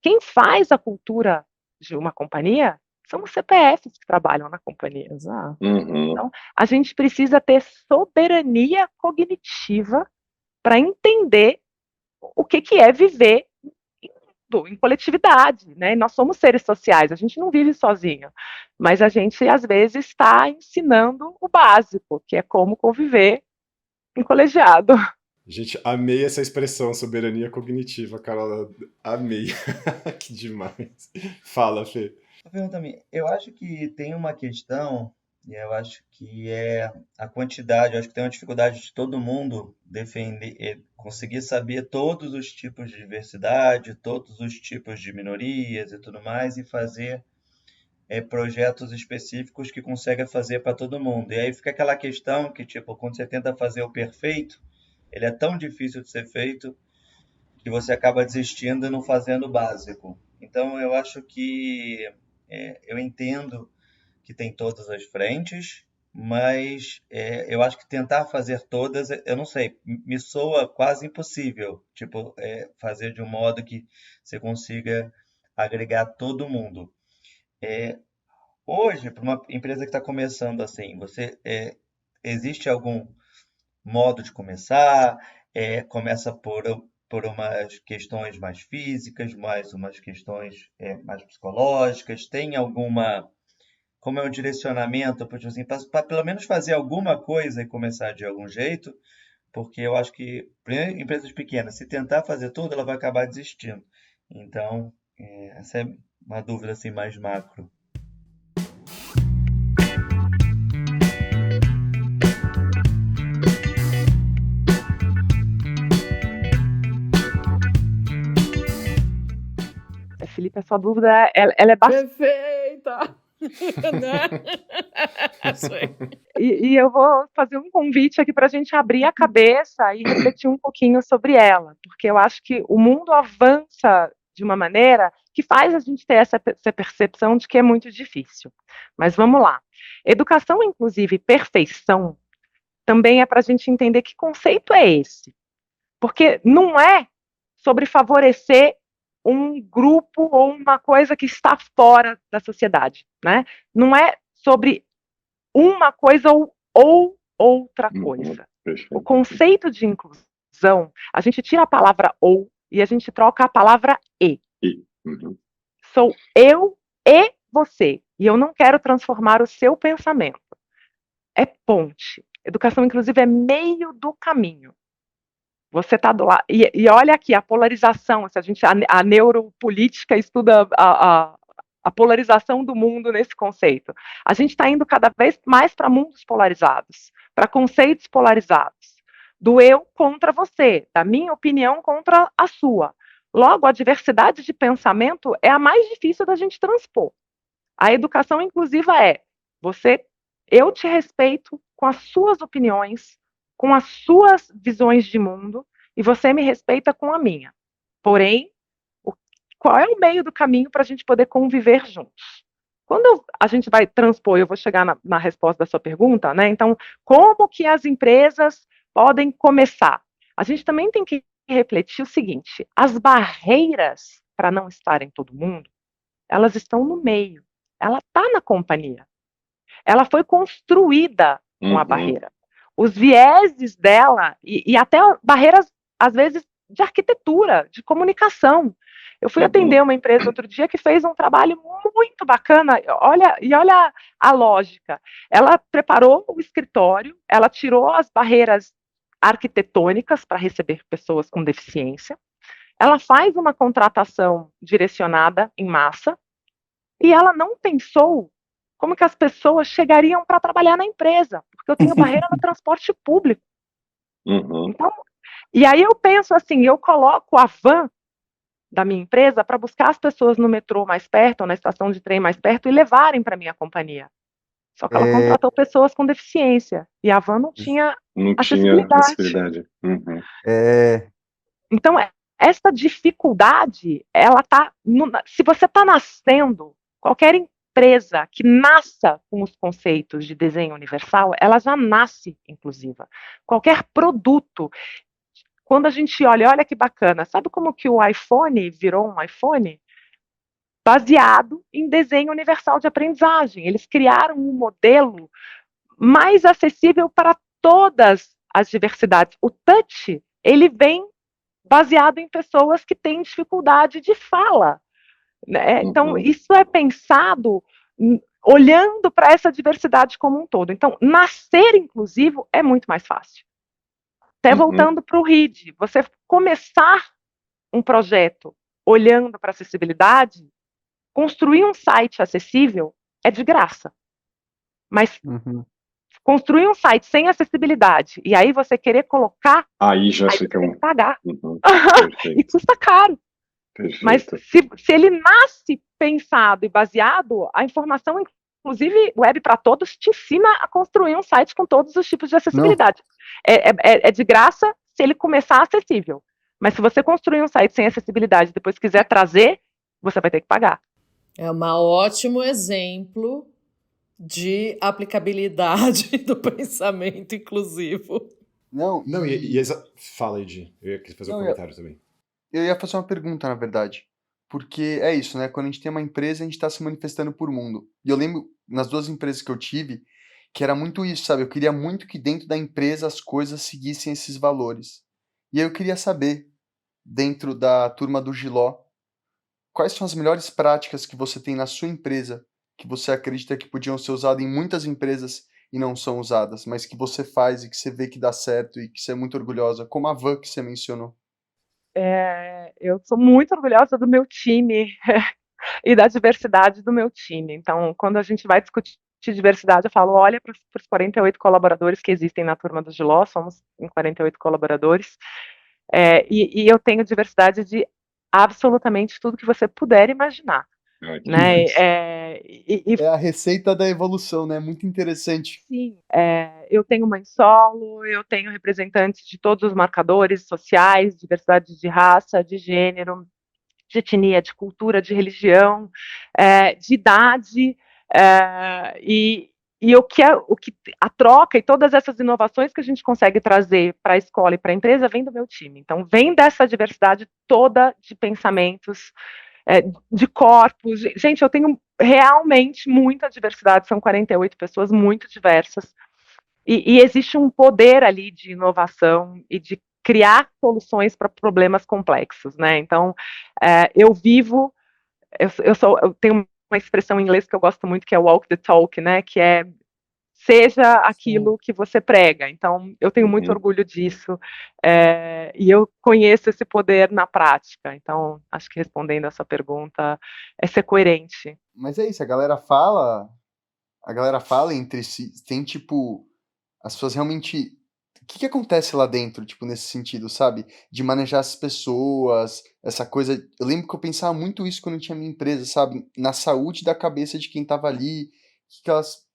quem faz a cultura de uma companhia são os CPFs que trabalham na companhia. Exato. Então, a gente precisa ter soberania cognitiva para entender o que é viver em coletividade, né? Nós somos seres sociais, a gente não vive sozinho, mas a gente às vezes está ensinando o básico, que é como conviver em colegiado. Gente, amei essa expressão, soberania cognitiva, Carola, amei. Que demais. Fala, Fê. Eu acho que tem uma questão, e eu acho que é a quantidade, eu acho que tem uma dificuldade de todo mundo defender, conseguir saber todos os tipos de diversidade, todos os tipos de minorias e tudo mais, e fazer projetos específicos que conseguem fazer para todo mundo. E aí fica aquela questão que, tipo, quando você tenta fazer o perfeito, ele é tão difícil de ser feito que você acaba desistindo e não fazendo o básico. Então, eu acho que eu entendo que tem todas as frentes, mas eu acho que tentar fazer todas, eu não sei, me soa quase impossível, tipo, fazer de um modo que você consiga agregar todo mundo. Hoje, para uma empresa que está começando assim, existe algum modo de começar? Começa por umas questões mais físicas, mais umas questões mais psicológicas? Tem alguma, como é o direcionamento, assim, para pelo menos fazer alguma coisa e começar de algum jeito? Porque eu acho que empresas pequenas, se tentar fazer tudo, ela vai acabar desistindo. Então, essa é uma dúvida assim mais macro. Felipe, a sua dúvida ela é bastante perfeita. E eu vou fazer um convite aqui para a gente abrir a cabeça e refletir um pouquinho sobre ela, porque eu acho que o mundo avança de uma maneira que faz a gente ter essa percepção de que é muito difícil. Mas vamos lá. Educação inclusiva e perfeição também é para a gente entender que conceito é esse. Porque não é sobre favorecer um grupo ou uma coisa que está fora da sociedade, né? Não é sobre uma coisa ou outra coisa. O conceito de inclusão, a gente tira a palavra ou e a gente troca a palavra e. Sou eu e você. E eu não quero transformar o seu pensamento. É ponte. Educação inclusiva é meio do caminho. Você está do lado. E olha aqui, a polarização, se a neuropolítica estuda a polarização do mundo nesse conceito. A gente está indo cada vez mais para mundos polarizados, para conceitos polarizados. Do eu contra você, da minha opinião contra a sua. Logo, a diversidade de pensamento é a mais difícil da gente transpor. A educação inclusiva eu te respeito com as suas opiniões, com as suas visões de mundo, e você me respeita com a minha. Porém, qual é o meio do caminho para a gente poder conviver juntos? Quando a gente vai transpor, eu vou chegar na resposta da sua pergunta, né? Então, como que as empresas podem começar? A gente também tem que refletir o seguinte: as barreiras para não estar em todo mundo, elas estão no meio. Ela está na companhia. Ela foi construída com a barreira. Os vieses dela, e até barreiras, às vezes, de arquitetura, de comunicação. Eu fui atender uma empresa outro dia que fez um trabalho muito bacana. Olha a lógica. Ela preparou o escritório, ela tirou as barreiras arquitetônicas para receber pessoas com deficiência. Ela faz uma contratação direcionada em massa e ela não pensou como que as pessoas chegariam para trabalhar na empresa, porque eu tenho barreira no transporte público. Então, e aí eu penso assim, eu coloco a van da minha empresa para buscar as pessoas no metrô mais perto, ou na estação de trem mais perto, e levarem para minha companhia. Só que ela contratou pessoas com deficiência, e a van não tinha acessibilidade. Então, essa dificuldade, ela está... Se você está nascendo, qualquer empresa que nasça com os conceitos de desenho universal, ela já nasce inclusiva. Qualquer produto, quando a gente olha que bacana, sabe como que o iPhone virou um iPhone? Baseado em desenho universal de aprendizagem. Eles criaram um modelo mais acessível para todas as diversidades. O touch, ele vem baseado em pessoas que têm dificuldade de fala, né? Então, isso é pensado olhando para essa diversidade como um todo. Então, nascer inclusivo é muito mais fácil. Até voltando para o RID, você começar um projeto olhando para acessibilidade, construir um site acessível é de graça. Mas construir um site sem acessibilidade e aí você querer colocar, aí você tem que pagar. E Perfeito. custa caro. Perfeito. Mas se ele nasce pensado e baseado, a informação, inclusive Web para Todos, te ensina a construir um site com todos os tipos de acessibilidade. É de graça se ele começar acessível. Mas se você construir um site sem acessibilidade e depois quiser trazer, você vai ter que pagar. É um ótimo exemplo de aplicabilidade do pensamento inclusivo. Fala, Edi. Eu ia fazer um comentário também. Eu ia fazer uma pergunta, na verdade. Porque é isso, né? Quando a gente tem uma empresa, a gente está se manifestando por mundo. E eu lembro, nas duas empresas que eu tive, que era muito isso, sabe? Eu queria muito que dentro da empresa as coisas seguissem esses valores. E aí eu queria saber, dentro da turma do Giló, quais são as melhores práticas que você tem na sua empresa, que você acredita que podiam ser usadas em muitas empresas e não são usadas, mas que você faz e que você vê que dá certo e que você é muito orgulhosa, como a van que você mencionou. Eu sou muito orgulhosa do meu time e da diversidade do meu time. Então, quando a gente vai discutir diversidade, eu falo, olha para os 48 colaboradores que existem na turma do Giló, somos em 48 colaboradores, e eu tenho diversidade de absolutamente tudo que você puder imaginar. Né? É a receita da evolução, né? Muito interessante. Sim, eu tenho mãe solo, eu tenho representantes de todos os marcadores sociais, diversidade de raça, de gênero, de etnia, de cultura, de religião, de idade, e a troca e todas essas inovações que a gente consegue trazer para a escola e para a empresa vem do meu time. Então, vem dessa diversidade toda de pensamentos, de corpos. Gente, eu tenho realmente muita diversidade, são 48 pessoas muito diversas. E existe um poder ali de inovação e de criar soluções para problemas complexos, né? Então, eu vivo, eu tenho uma expressão em inglês que eu gosto muito, que é walk the talk, né? Que é seja aquilo que você prega. Então, eu tenho muito orgulho disso, e eu conheço esse poder na prática. Então, acho que respondendo essa pergunta é ser coerente. Mas é isso, a galera fala entre si, tem tipo, as pessoas realmente, o que acontece lá dentro, tipo, nesse sentido, sabe? De manejar as pessoas, essa coisa, eu lembro que eu pensava muito isso quando eu tinha minha empresa, sabe? Na saúde da cabeça de quem tava ali, se elas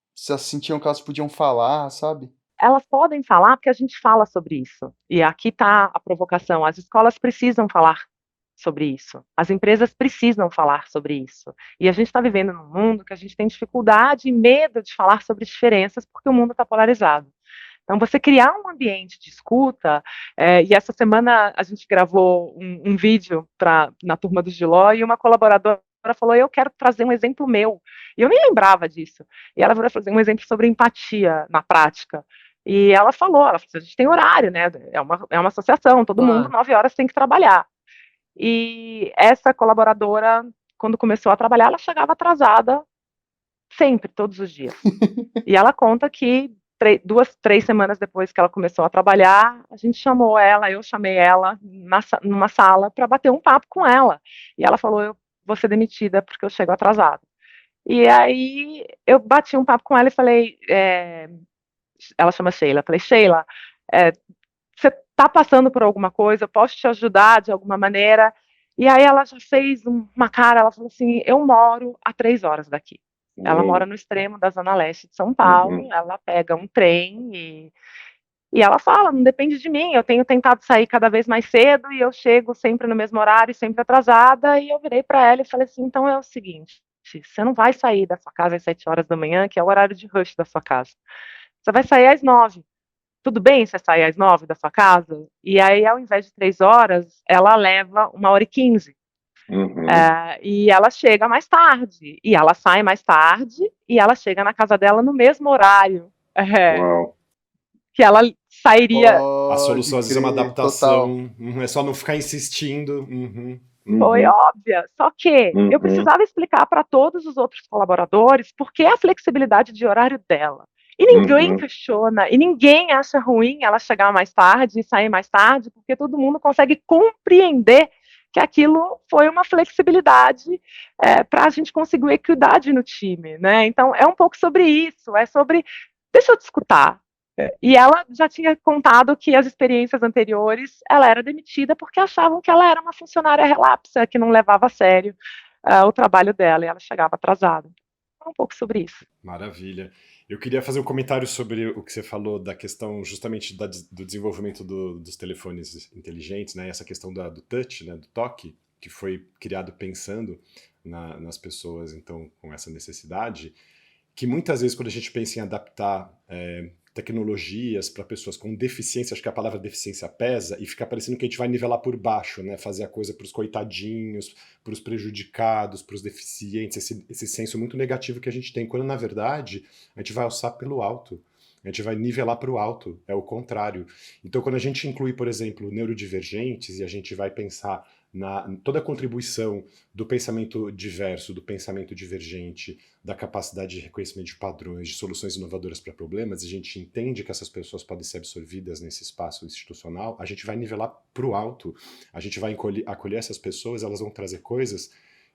sentiam que elas podiam falar, sabe? Elas podem falar porque a gente fala sobre isso. E aqui está a provocação: as escolas precisam falar sobre isso, as empresas precisam falar sobre isso. E a gente está vivendo num mundo que a gente tem dificuldade e medo de falar sobre diferenças porque o mundo está polarizado. Então, você criar um ambiente de escuta, e essa semana a gente gravou um vídeo na turma do Giló, e uma colaboradora falou: eu quero trazer um exemplo meu. E eu nem lembrava disso. E ela vai fazer um exemplo sobre empatia na prática. E ela falou: a gente tem horário, né? É uma associação, todo mundo, 9 horas tem que trabalhar. E essa colaboradora, quando começou a trabalhar, ela chegava atrasada sempre, todos os dias. E ela conta que 2, 3 semanas depois que ela começou a trabalhar, a gente chamou ela, eu chamei ela numa sala para bater um papo com ela. E ela falou: eu vou ser demitida porque eu chego atrasada. E aí eu bati um papo com ela e falei, ela chama Sheila, falei: Sheila, você está passando por alguma coisa? Eu posso te ajudar de alguma maneira? E aí ela já fez uma cara, ela falou assim: eu moro a 3 horas daqui. Ela mora no extremo da Zona Leste de São Paulo, ela pega um trem e ela fala: não depende de mim, eu tenho tentado sair cada vez mais cedo e eu chego sempre no mesmo horário, sempre atrasada. E eu virei para ela e falei assim: então é o seguinte, você não vai sair da sua casa às 7 horas da manhã, que é o horário de rush da sua casa. Você vai sair às 9. Tudo bem você sair às 9 da sua casa? E aí, ao invés de 3 horas, ela leva 1h15. E ela chega mais tarde, e ela sai mais tarde, e ela chega na casa dela no mesmo horário que ela sairia. A solução às vezes é uma Total. adaptação, é só não ficar insistindo. Foi óbvia. Só que eu precisava explicar para todos os outros colaboradores por que a flexibilidade de horário dela. E ninguém questiona, e ninguém acha ruim ela chegar mais tarde e sair mais tarde, porque todo mundo consegue compreender que aquilo foi uma flexibilidade para a gente conseguir equidade no time, né? Então, é um pouco sobre isso, é sobre, deixa eu te escutar. E ela já tinha contado que as experiências anteriores ela era demitida porque achavam que ela era uma funcionária relapsa, que não levava a sério o trabalho dela, e ela chegava atrasada. É um pouco sobre isso. Maravilha. Eu queria fazer um comentário sobre o que você falou da questão justamente do desenvolvimento dos telefones inteligentes, né? Essa questão do touch, né? Do toque, que foi criado pensando nas pessoas, então, com essa necessidade, que muitas vezes quando a gente pensa em adaptar tecnologias para pessoas com deficiência, acho que a palavra deficiência pesa, e fica parecendo que a gente vai nivelar por baixo, né? Fazer a coisa para os coitadinhos, para os prejudicados, para os deficientes, esse senso muito negativo que a gente tem, quando na verdade a gente vai alçar pelo alto. A gente vai nivelar para o alto, é o contrário. Então, quando a gente inclui, por exemplo, neurodivergentes, e a gente vai pensar toda a contribuição do pensamento diverso, do pensamento divergente, da capacidade de reconhecimento de padrões, de soluções inovadoras para problemas, a gente entende que essas pessoas podem ser absorvidas nesse espaço institucional, a gente vai nivelar para o alto, a gente vai acolher essas pessoas, elas vão trazer coisas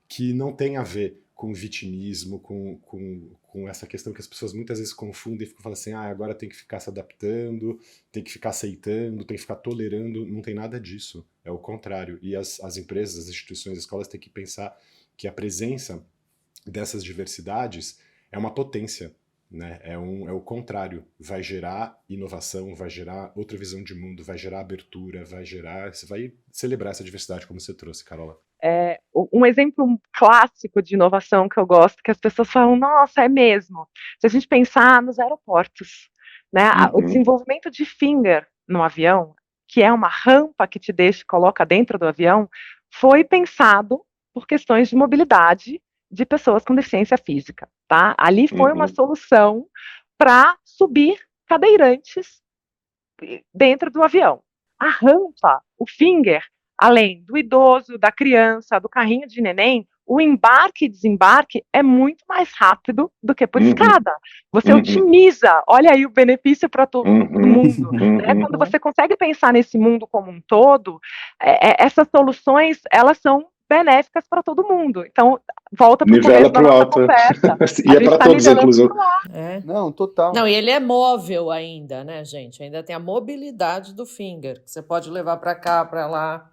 que não têm a ver com vitimismo, com essa questão que as pessoas muitas vezes confundem e ficam falando assim: agora tem que ficar se adaptando, tem que ficar aceitando, tem que ficar tolerando. Não tem nada disso, é o contrário. E as empresas, as instituições, as escolas têm que pensar que a presença dessas diversidades é uma potência. né? É o contrário. Vai gerar inovação, vai gerar outra visão de mundo, vai gerar abertura, você vai celebrar essa diversidade como você trouxe, Carola. Um exemplo clássico de inovação que eu gosto, que as pessoas falam, nossa, é mesmo. Se a gente pensar nos aeroportos, né? O desenvolvimento de finger no avião, que é uma rampa que coloca dentro do avião, foi pensado por questões de mobilidade de pessoas com deficiência física, tá? Ali foi uma solução para subir cadeirantes dentro do avião. A rampa, o finger, além do idoso, da criança, do carrinho de neném, o embarque e desembarque é muito mais rápido do que por escada. Você otimiza, olha aí o benefício para todo mundo. Né? Quando você consegue pensar nesse mundo como um todo, essas soluções, elas são benéficas para todo mundo. Então, volta para o começo da nossa conversa. E é para todos, inclusive. Não, total. Não, e ele é móvel ainda, né, gente? Ainda tem a mobilidade do finger, que você pode levar para cá, para lá.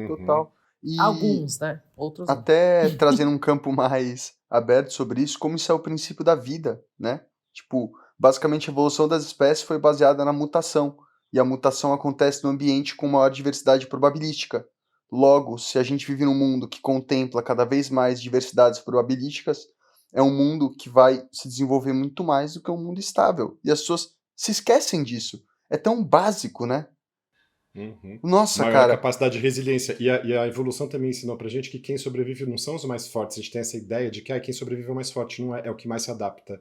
Total. E alguns, né? Outros não. até trazendo um campo mais aberto sobre isso, como isso é o princípio da vida, né? Tipo, basicamente a evolução das espécies foi baseada na mutação, e a mutação acontece no ambiente com maior diversidade probabilística. Logo, se a gente vive num mundo que contempla cada vez mais diversidades probabilísticas, é um mundo que vai se desenvolver muito mais do que um mundo estável. E as pessoas se esquecem disso. É tão básico, né? Nossa, Maior cara. capacidade de resiliência. E a evolução também ensinou pra gente que quem sobrevive não são os mais fortes. A gente tem essa ideia de que quem sobrevive é o mais forte, não é o que mais se adapta.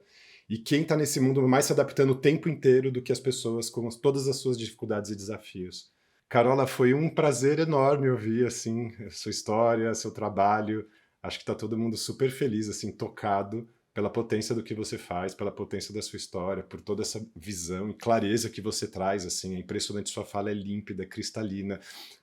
E quem tá nesse mundo mais se adaptando o tempo inteiro do que as pessoas com todas as suas dificuldades e desafios. Carola, foi um prazer enorme ouvir, assim, a sua história, seu trabalho. Acho que tá todo mundo super feliz, assim, tocado pela potência do que você faz, pela potência da sua história, por toda essa visão e clareza que você traz, assim, é impressionante, sua fala é límpida, cristalina,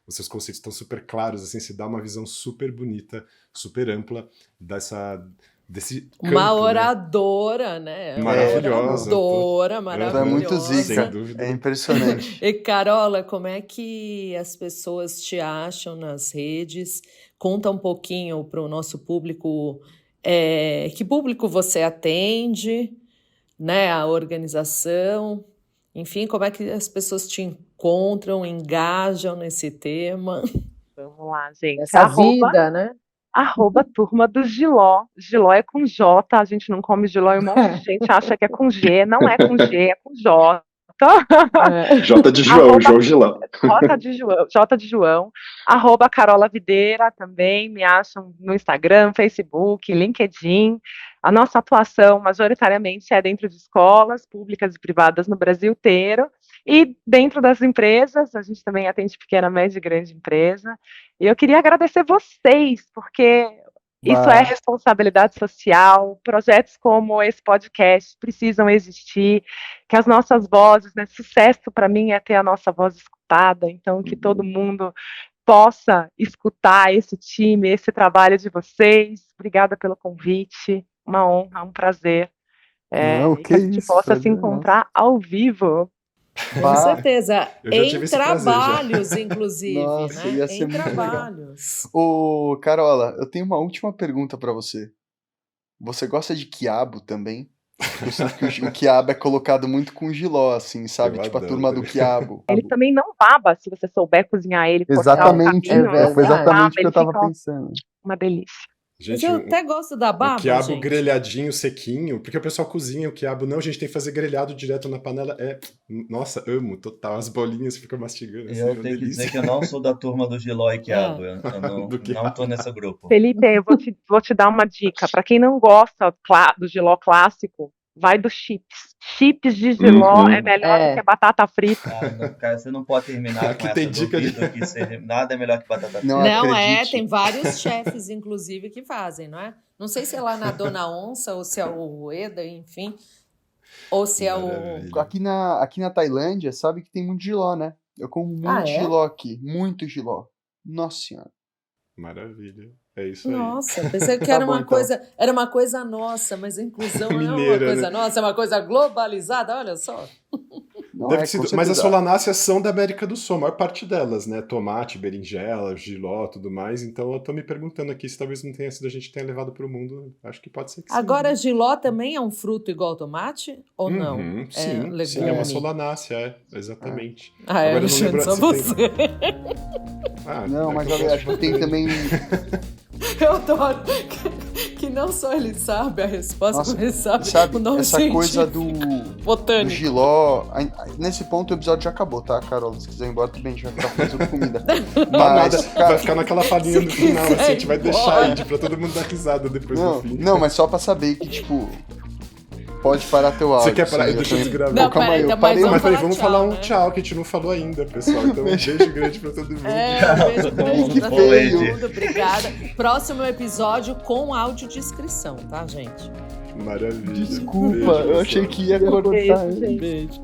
os seus conceitos estão super claros, assim, se dá uma visão super bonita, super ampla desse campo, uma oradora, né? Maravilhosa. Oradora, maravilhosa. É muito zica, Sem dúvida. é impressionante. E Carola, como é que as pessoas te acham nas redes? Conta um pouquinho para o nosso público, que público você atende, né? A organização, enfim, como é que as pessoas te encontram, engajam nesse tema? Vamos lá, gente. Essa vida, né? @turma do Giló. Giló é com J, a gente não come Giló e um monte de gente acha que é com G. Não é com G, é com J. J de João, João Giló. J de João. @Carola Videira também, me acham no Instagram, Facebook, LinkedIn. A nossa atuação, majoritariamente, é dentro de escolas públicas e privadas no Brasil inteiro. E dentro das empresas, a gente também atende pequena, média e grande empresa. E eu queria agradecer vocês, porque isso é responsabilidade social. Projetos como esse podcast precisam existir, que as nossas vozes, né? Sucesso para mim é ter a nossa voz escutada, então que todo mundo possa escutar esse time, esse trabalho de vocês. Obrigada pelo convite, uma honra, um prazer. Que a gente possa se encontrar ao vivo. Com certeza, em trabalhos, inclusive, Nossa, né? ia ser Em muito trabalhos. Ô, Carola, eu tenho uma última pergunta pra você. Você gosta de quiabo também? Eu sei que o quiabo é colocado muito com jiló, assim, sabe? Eu Tipo a adoro turma do também. quiabo. Ele também não baba, se você souber cozinhar ele. Exatamente, foi exatamente o que eu tava fica pensando. uma delícia. Gente, Mas eu até gosto da baba, o quiabo gente. grelhadinho, sequinho, porque o pessoal cozinha o quiabo. Não, a gente tem que fazer grelhado direto na panela. Nossa, amo, total. As bolinhas ficam mastigando. Assim, Eu tenho que dizer que eu não sou da turma do Giló e quiabo. Eu não tô nesse grupo. Felipe, eu vou te dar uma dica. Para quem não gosta do Giló clássico, vai do chips. Chips de Giló é melhor do que batata frita. Cara, você não pode terminar com tem essa dica dúvida que nada é melhor que batata frita. Não tem vários chefes, inclusive, que fazem, não é? Não sei se é lá na Dona Onça, ou se é o Eda, enfim, ou se é o... Aqui na Tailândia, sabe que tem muito jiló, né? Eu como muito jiló aqui, muito jiló. Nossa Senhora. Maravilha. É isso aí. Nossa, pensei que era uma coisa nossa, mas a inclusão não é uma Mineira, coisa né? nossa, é uma coisa globalizada, olha só. Não, Deve com ser, mas certeza. as solanáceas são da América do Sul, a maior parte delas, né? Tomate, berinjela, jiló, tudo mais. Então eu tô me perguntando aqui se talvez não tenha sido a gente tenha levado pro mundo. Acho que pode ser que sim. Agora, jiló também é um fruto igual tomate? Ou não? Sim, sim, é uma solanácea, exatamente. Ah, Agora eu não Alexandre, lembro só se você. Não, mas eu eu acho que tem também... Eu adoro que não só ele sabe a resposta, Nossa, como ele sabe o nome essa coisa do botânico. jiló... Nesse ponto o episódio já acabou, tá, Carol? Se quiser ir embora, tudo bem, a gente vai ficar fazendo comida. Mas, cara, vai ficar naquela falinha no final, assim, a gente vai embora. deixar aí pra todo mundo dar risada depois do fim. Não, mas só pra saber que, tipo... Pode parar teu áudio. Você quer parar? Sim, Deixa eu desgravar. Não, calma aí, peraí, eu parei. Mas peraí, vamos tchau, falar um né? tchau, que a gente não falou ainda, pessoal. Então, um beijo grande pra todo mundo. Um beijo grande Que pra feio. todo mundo, obrigada. Próximo episódio com audiodescrição, tá, gente? Maravilha. Desculpa, Beijo, eu achei pessoal. que ia cortar. Beijo, gente. Beijo.